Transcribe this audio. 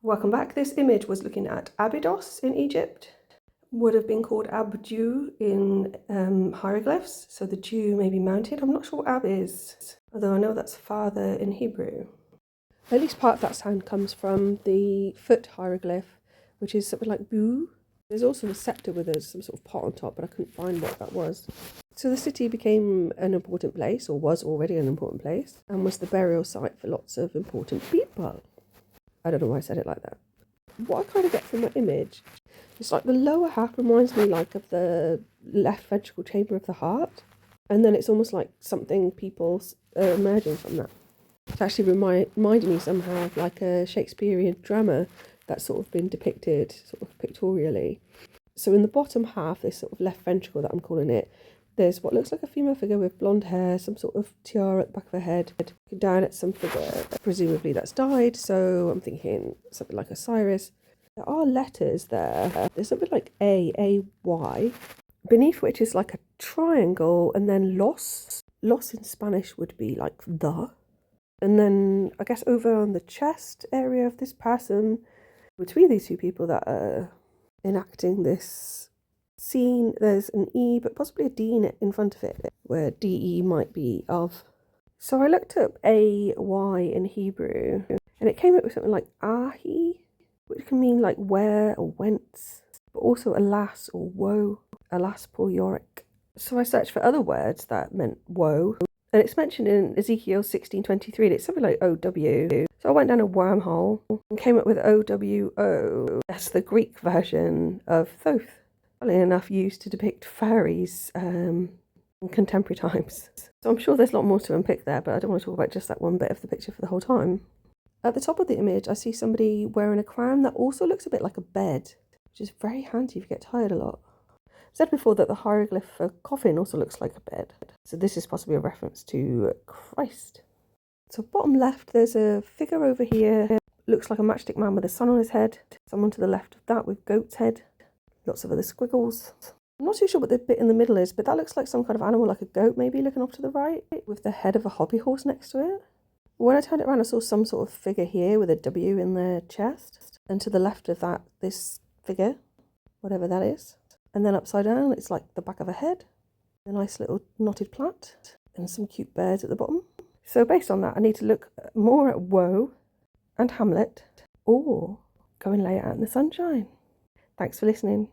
Welcome back. This image was looking at Abydos in Egypt. Would have been called Agadoo in hieroglyphs. So the Jew may be mounted. I'm not sure what Ab is, although I know that's father in Hebrew. At least part of that sound comes from the foot hieroglyph, which is something like boo. There's also a scepter with some sort of pot on top, but I couldn't find what that was. So the city became an important place, or was already an important place, and was the burial site for lots of important people. I don't know why I said it like that. What I kind of get from that image, it's like the lower half reminds me like of the left ventricle chamber of the heart, and then it's almost like something people are emerging from that. It's actually reminded me somehow of like a Shakespearean drama that's sort of been depicted sort of pictorially. So in the bottom half, this sort of left ventricle that I'm calling it, there's what looks like a female figure with blonde hair, some sort of tiara at the back of her head, down at some figure, presumably that's died, so I'm thinking something like Osiris. There are letters there. There's something like A-Y, beneath which is like a triangle, and then los. Los in Spanish would be like the. And then I guess over on the chest area of this person, between these two people that are enacting this scene, there's an E, but possibly a D in front of it, where DE might be of. So I looked up AY in Hebrew, and it came up with something like Ahi, which can mean like where or whence, but also alas or woe, alas poor Yorick. So I searched for other words that meant woe, and it's mentioned in Ezekiel 16:23, and it's something like OW. So I went down a wormhole and came up with OWO. That's the Greek version of Thoth. Funnily enough, used to depict fairies in contemporary times. So I'm sure there's a lot more to unpick there, but I don't want to talk about just that one bit of the picture for the whole time. At the top of the image, I see somebody wearing a crown that also looks a bit like a bed, which is very handy if you get tired a lot. I said before that the hieroglyph for coffin also looks like a bed, so this is possibly a reference to Christ. So bottom left, there's a figure over here, looks like a matchstick man with a sun on his head, someone to the left of that with goat's head, lots of other squiggles. I'm not too sure what the bit in the middle is, but that looks like some kind of animal, like a goat maybe, looking off to the right, with the head of a hobby horse next to it. When I turned it around, I saw some sort of figure here with a W in their chest, and to the left of that, this figure, whatever that is. And then upside down, it's like the back of a head, a nice little knotted plait, and some cute birds at the bottom. So based on that, I need to look more at Woe and Hamlet, or go and lay it out in the sunshine. Thanks for listening.